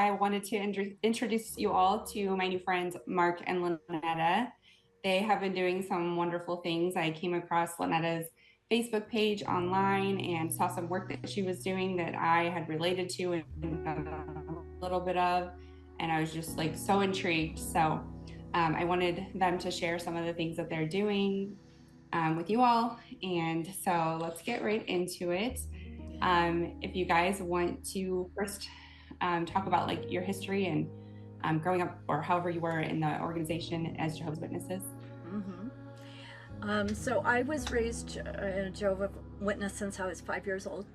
I wanted to introduce you all to my new friends, Mark and Lynetta. They have been doing some wonderful things. I came across Lynetta's Facebook page online and saw some work that she was doing that I had related to and a little bit of, and I was just like so intrigued. So I wanted them to share some of the things that they're doing with you all. And so let's get right into it. If you guys want to first talk about like your history and growing up or however you were in the organization as Jehovah's Witnesses. So I was raised a Jehovah's Witness since I was 5 years old.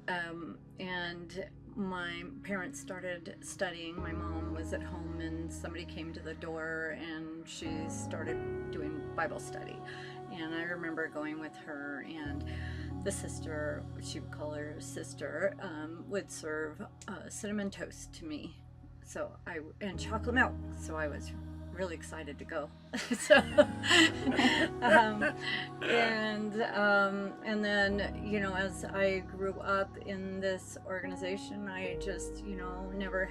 And my parents started studying. My mom was at home and somebody came to the door and she started doing Bible study. And I remember going with her, and the sister, she would call her sister, would serve cinnamon toast to me. And chocolate milk. So I was really excited to go. So, and then, you know, as I grew up in this organization, I just, you know, never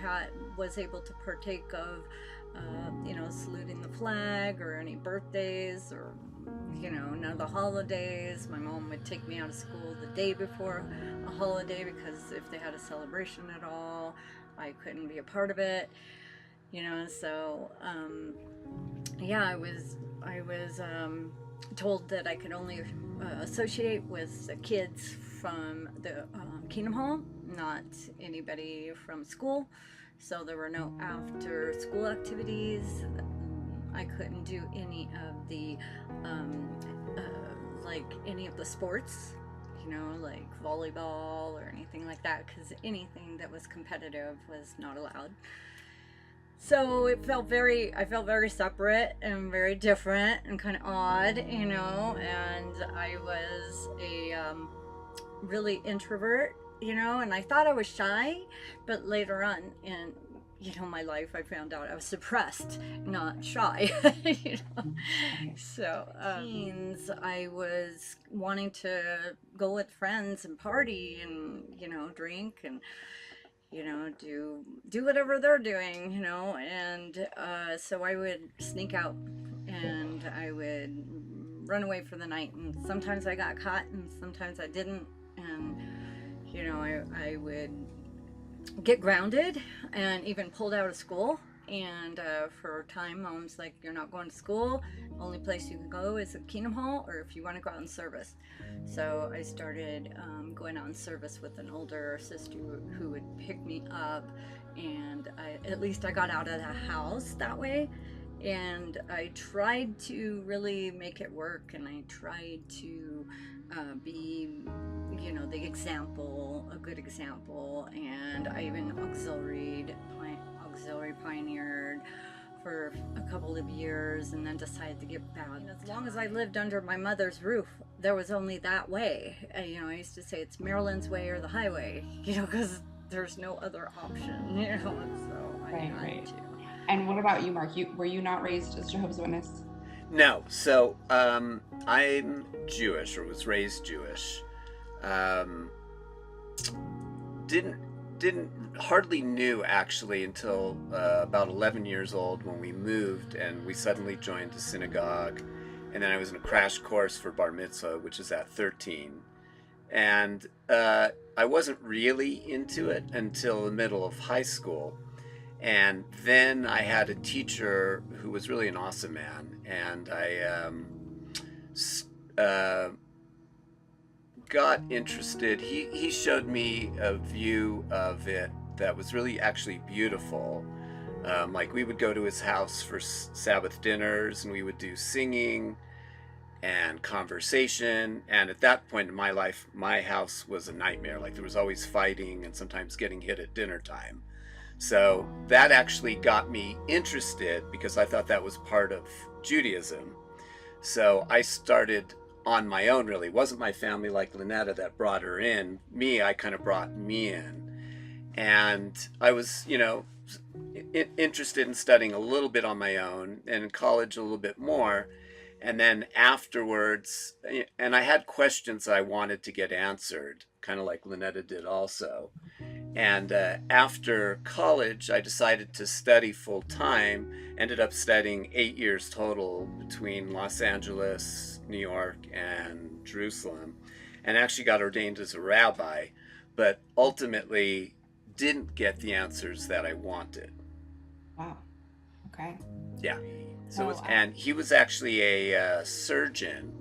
was able to partake of, you know, saluting the flag or any birthdays or, you know, none of the holidays. My mom would take me out of school the day before a holiday because if they had a celebration at all, I couldn't be a part of it. You know, so yeah, I was told that I could only associate with the kids from the Kingdom Hall, not anybody from school. So there were no after school activities. I couldn't do any of the like any of the sports, you know, like volleyball or anything like that, because anything that was competitive was not allowed. So I felt very separate and very different and kind of odd, you know, and I was a really introvert, you know, and I thought I was shy, but later on in, you know, my life, I found out I was suppressed, not shy, you know. So, I was wanting to go with friends and party and, you know, drink and, you know, do whatever they're doing, you know, and so I would sneak out and I would run away for the night, and sometimes I got caught and sometimes I didn't, and, you know, I would get grounded and even pulled out of school. And for a time, Mom's like, you're not going to school. Only place you can go is the Kingdom Hall, or if you want to go out in service. So I started going out in service with an older sister who would pick me up, and at least I got out of the house that way. And I tried to really make it work, and I tried to be, you know, the example, a good example. And I even auxiliary pioneered for a couple of years and then decided to get back. And as long as I lived under my mother's roof, there was only that way. You know, I used to say it's Maryland's way or the highway, you know, because there's no other option, you know, so I had to. And what about you, Mark? Were you not raised as Jehovah's Witness? No. So I'm Jewish, or was raised Jewish. Didn't hardly knew actually until about 11 years old when we moved and we suddenly joined a synagogue, and then I was in a crash course for bar mitzvah, which is at 13, and I wasn't really into it until the middle of high school. And then I had a teacher who was really an awesome man, and I got interested. He showed me a view of it that was really actually beautiful. Like we would go to his house for Sabbath dinners, and we would do singing and conversation. And at that point in my life, my house was a nightmare. Like there was always fighting and sometimes getting hit at dinner time. So that actually got me interested because I thought that was part of Judaism. So I started on my own, really. It wasn't my family like Lynetta that brought her in. I kind of brought me in. And I was, you know, interested in studying a little bit on my own, and in college a little bit more. And then afterwards, and I had questions I wanted to get answered, kind of like Lynetta did also. And after college, I decided to study full time. Ended up studying 8 years total between Los Angeles, New York, and Jerusalem, and actually got ordained as a rabbi, but ultimately didn't get the answers that I wanted. Wow. Okay. Yeah. And he was actually a surgeon.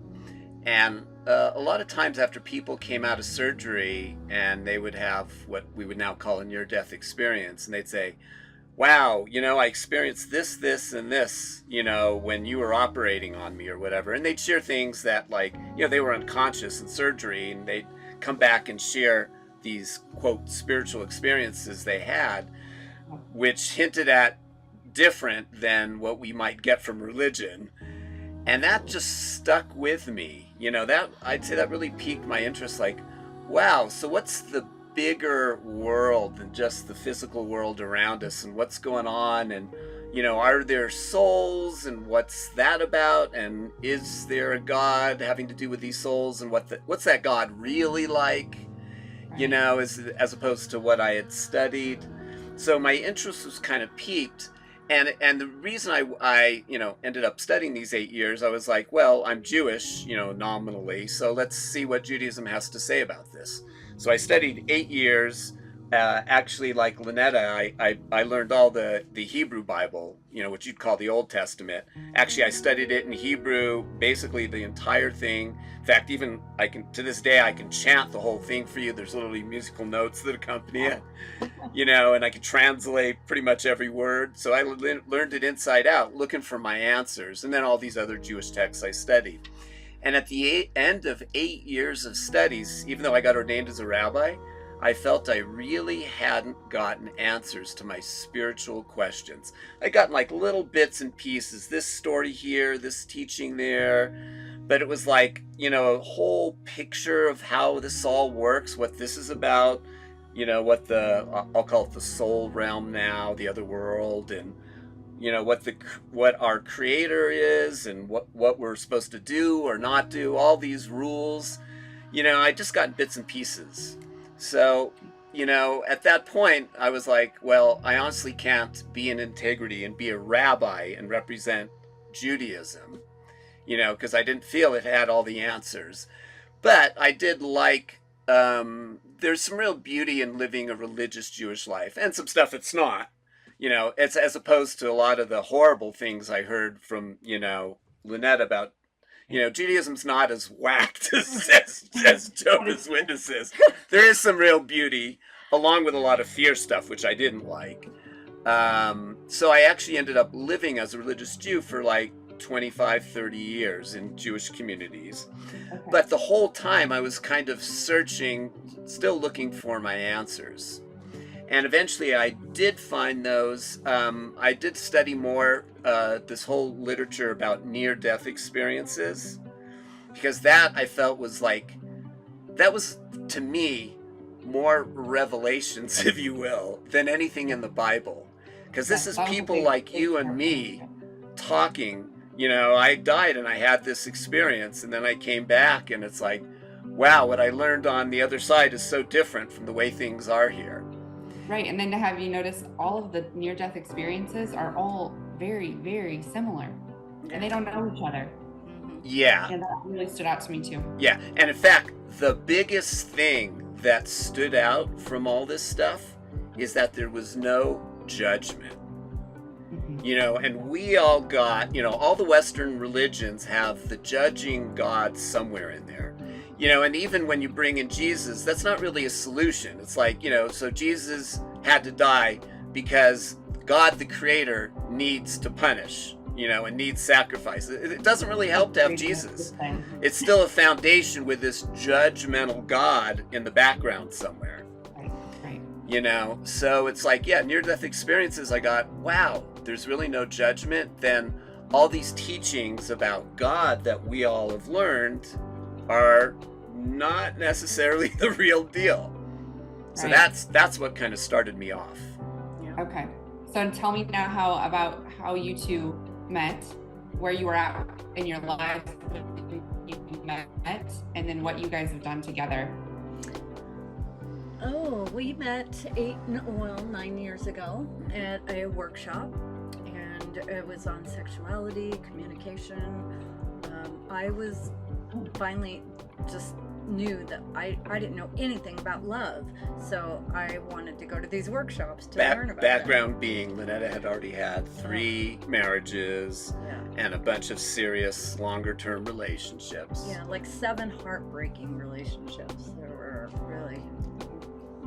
And a lot of times after people came out of surgery and they would have what we would now call a near-death experience, and they'd say, wow, I experienced this, this, and this, when you were operating on me or whatever. And they'd share things that, like, they were unconscious in surgery, and they'd come back and share these, quote, spiritual experiences they had, which hinted at different than what we might get from religion. And that just stuck with me. That, I'd say, that really piqued my interest. Like, wow, so what's the bigger world than just the physical world around us, and what's going on, and are there souls, and what's that about, and is there a God having to do with these souls, and what's that God really like, as opposed to what I had studied. So my interest was kind of piqued. And the reason I ended up studying these 8 years, I was like, well, I'm Jewish, nominally, so let's see what Judaism has to say about this. So I studied 8 years. Actually, like Lynetta, I learned all the Hebrew Bible, what you'd call the Old Testament. Actually, I studied it in Hebrew, basically the entire thing. In fact, even to this day, I can chant the whole thing for you. There's literally musical notes that accompany it, and I can translate pretty much every word. So I learned it inside out, looking for my answers, and then all these other Jewish texts I studied. And at the end of 8 years of studies, even though I got ordained as a rabbi, I felt I really hadn't gotten answers to my spiritual questions. I'd gotten like little bits and pieces, this story here, this teaching there, but it was like, a whole picture of how this all works, what this is about, what I'll call it the soul realm now, the other world, and what our creator is, and what we're supposed to do or not do, all these rules. I just got bits and pieces. So, at that point, I was like, well, I honestly can't be in integrity and be a rabbi and represent Judaism, because I didn't feel it had all the answers. But I did like, there's some real beauty in living a religious Jewish life, and some stuff it's not. It's as opposed to a lot of the horrible things I heard from, Lynetta about, Judaism's not as whacked as Jehovah's Witnesses. There is some real beauty, along with a lot of fear stuff, which I didn't like. So I actually ended up living as a religious Jew for like 25, 30 years in Jewish communities. Okay. But the whole time I was kind of searching, still looking for my answers. And eventually I did find those. I did study more this whole literature about near-death experiences, because that I felt was like, that was to me more revelations, if you will, than anything in the Bible. Because this is people like you and me talking, I died and I had this experience, and then I came back, and it's like, wow, what I learned on the other side is so different from the way things are here. Right, and then to have you notice all of the near-death experiences are all very, very similar, and they don't know each other. Yeah. And that really stood out to me too. Yeah, and in fact, the biggest thing that stood out from all this stuff is that there was no judgment. And we all got, all the Western religions have the judging God somewhere in there. And even when you bring in Jesus, that's not really a solution. It's like, so Jesus had to die because God, the creator, needs to punish, and needs sacrifice. It doesn't really help to have Jesus. It's still a foundation with this judgmental God in the background somewhere. Right. So it's like, near-death experiences, I got, wow, there's really no judgment. Then all these teachings about God that we all have learned are not necessarily the real deal. So that's what kind of started me off. Yeah. Okay. So tell me now about how you two met, where you were at in your lives when you met, and then what you guys have done together. We met 9 years ago at a workshop, and it was on sexuality, communication. I was finally just knew that I didn't know anything about love, so I wanted to go to these workshops to learn about background being Lynetta had already had 3 marriages and a bunch of serious longer-term relationships. Yeah, like 7 heartbreaking relationships. They were really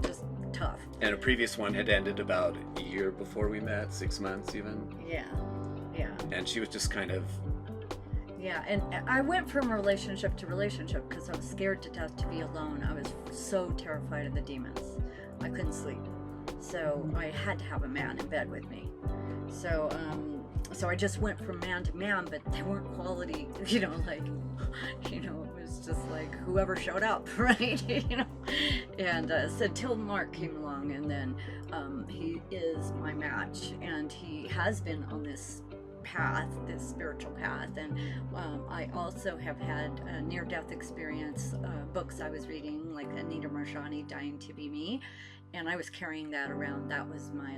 just tough. And a previous one had ended about a year before we met, 6 months even. Yeah. And she was just kind of... Yeah, and I went from relationship to relationship because I was scared to death to be alone. I was so terrified of the demons. I couldn't sleep. So I had to have a man in bed with me. So I just went from man to man, but they weren't quality, it was just like whoever showed up, right? And so till Mark came along, and then he is my match, and he has been on this path, this spiritual path, and I also have had a near-death experience, books I was reading, like Anita Marjani, Dying to Be Me, and I was carrying that around. That was my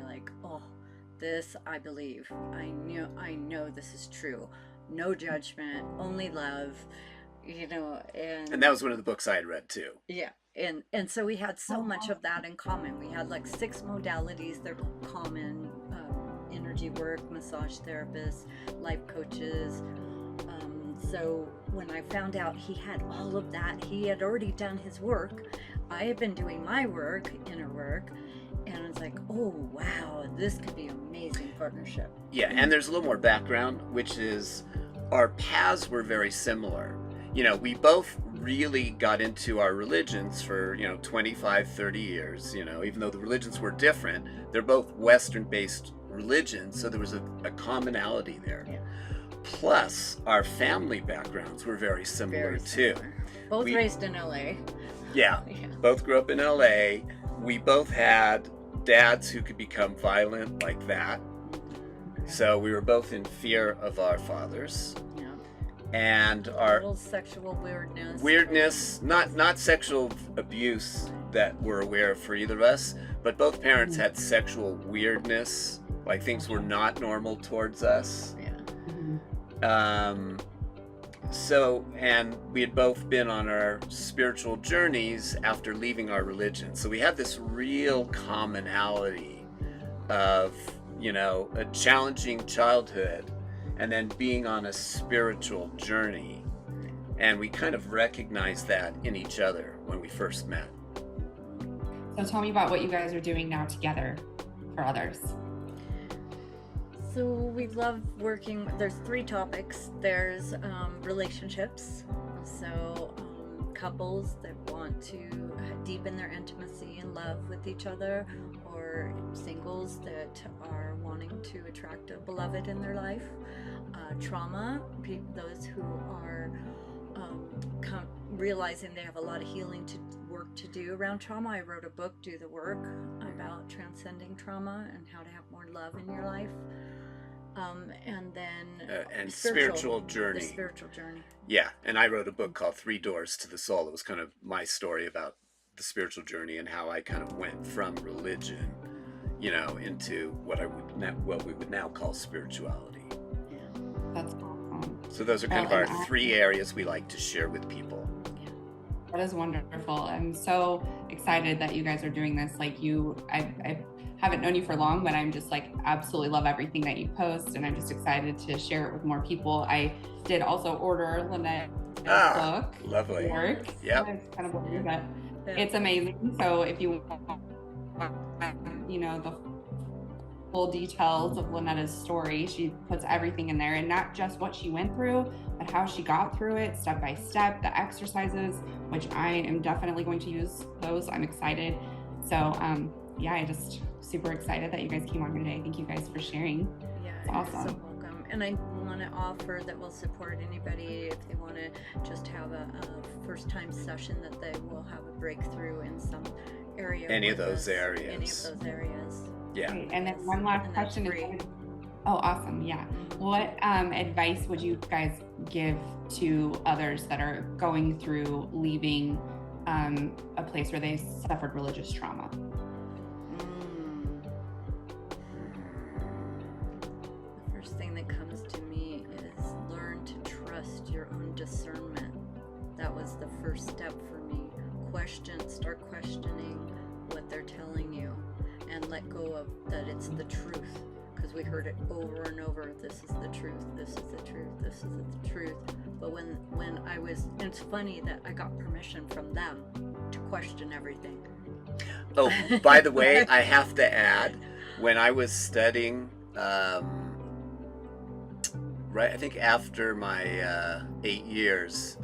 this I believe. I know this is true. No judgment, only love, and that was one of the books I had read too. Yeah. And so we had so much of that in common. We had like 6 modalities that were common: energy work, massage therapists, life coaches. So when I found out he had all of that, he had already done his work. I had been doing my work, inner work, and I was like, oh wow, this could be an amazing partnership. Yeah, and there's a little more background, which is our paths were very similar. We both really got into our religions for 25, 30 years. Even though the religions were different, they're both Western-based religions, so there was a commonality there. Yeah. Plus, our family backgrounds were very similar too. Both raised in LA. Yeah, both grew up in LA. We both had dads who could become violent like that. So we were both in fear of our fathers. Yeah. And our little sexual weirdness, not sexual abuse that we're aware of for either of us, but both parents had sexual weirdness, like things were not normal towards us. And we had both been on our spiritual journeys after leaving our religion. So we had this real commonality of, a challenging childhood and then being on a spiritual journey. And we kind of recognized that in each other when we first met. So tell me about what you guys are doing now together for others. So we love working. There's 3 topics. There's relationships. So couples that want to deepen their intimacy and love with each other, or singles that are wanting to attract a beloved in their life. Trauma, those who are realizing they have a lot of healing work to do around trauma. I wrote a book, Do the Work, about transcending trauma and how to have more love in your life. And then spiritual journey. The spiritual journey. Yeah, and I wrote a book called 3 Doors to the Soul. It was kind of my story about the spiritual journey and how I kind of went from religion, into what we would now call spirituality. Yeah. That's awesome. So those are kind of our 3 areas we like to share with people. Yeah. That is wonderful. I'm so excited that you guys are doing this. Like I haven't known you for long, but I'm just absolutely love everything that you post, and I'm just excited to share it with more people. I did also order Lynetta's book. Lovely. Work. Yeah. It's kind of weird, but it's amazing. So if you want, the full details of Lynetta's story, she puts everything in there, and not just what she went through, but how she got through it step by step, the exercises, which I am definitely going to use those. I'm excited. So I just super excited that you guys came on here today. Thank you guys for sharing. Yeah, it's awesome. So welcome. And I want to offer that we'll support anybody if they want to just have a first time session, that they will have a breakthrough in some area. Any of those areas. Any of those areas. Yeah. Okay. And then one last question is, oh, awesome. Yeah. What advice would you guys give to others that are going through leaving a place where they suffered religious trauma. The first thing that comes to me is learn to trust your own discernment. That was the first step for me. Start questioning what they're telling you, and let go of that it's the truth, because we heard it over and over. This is the truth, this is the truth, this is the truth. But when it's funny that I got permission from them to question everything. Oh, by the way, I have to add, when I was studying, right, I think after my 8 years,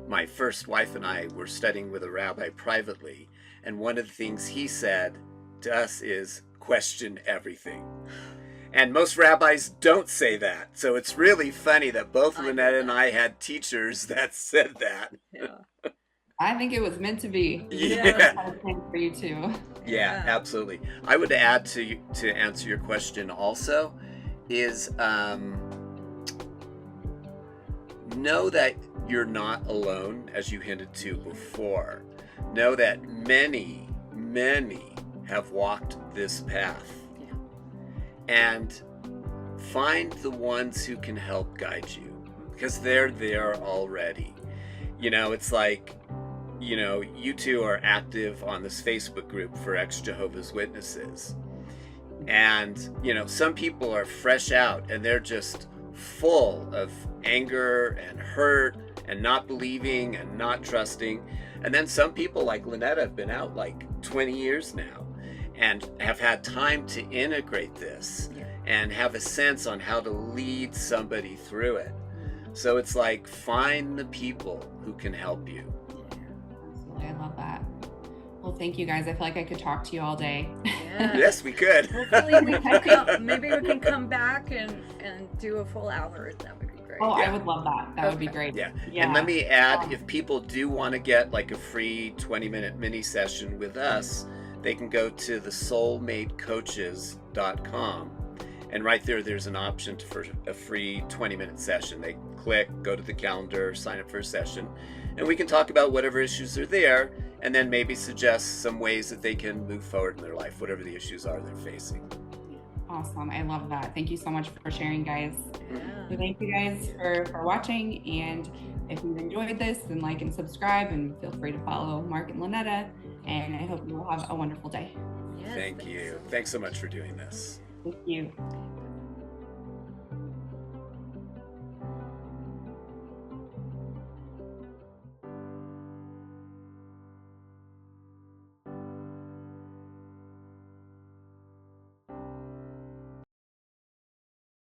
my first wife and I were studying with a rabbi privately, and one of the things he said to us is, question everything. And most rabbis don't say that. So it's really funny that both Lynetta and I had teachers that said that. Yeah. I think it was meant to be. Yeah. For you too. Yeah, absolutely. I would add to answer your question also is know that you're not alone, as you hinted to before. Know that many have walked this path. Yeah. And find the ones who can help guide you, because they're there already. You know, it's like, you know, you two are active on this Facebook group for ex-Jehovah's Witnesses. And, you know, some people are fresh out and they're just full of anger and hurt and not believing and not trusting. And then some people like Lynetta have been out like 20 years now and have had time to integrate this and have a sense on how to lead somebody through it. So it's like, find the people who can help you. Absolutely, I love that. Well, thank you guys. I feel like I could talk to you all day. Yeah. Yes, we could. Hopefully we can maybe we can come back and do a full hour. That would be great. Oh, Yeah. I would love that. That would be great. Yeah. And let me add, if people do want to get like a free 20-minute mini session with us, they can go to the soulmatecoaches.com. And right there's an option for a free 20-minute session. They click, go to the calendar, sign up for a session, and we can talk about whatever issues are there, and then maybe suggest some ways that they can move forward in their life, whatever the issues are they're facing. Awesome. I love that. Thank you so much for sharing, guys. Yeah. So thank you guys for watching. And if you've enjoyed this, then like and subscribe, and feel free to follow Mark and Lynetta. And I hope you will have a wonderful day. Yes, Thank you. Thanks so much for doing this. Thank you.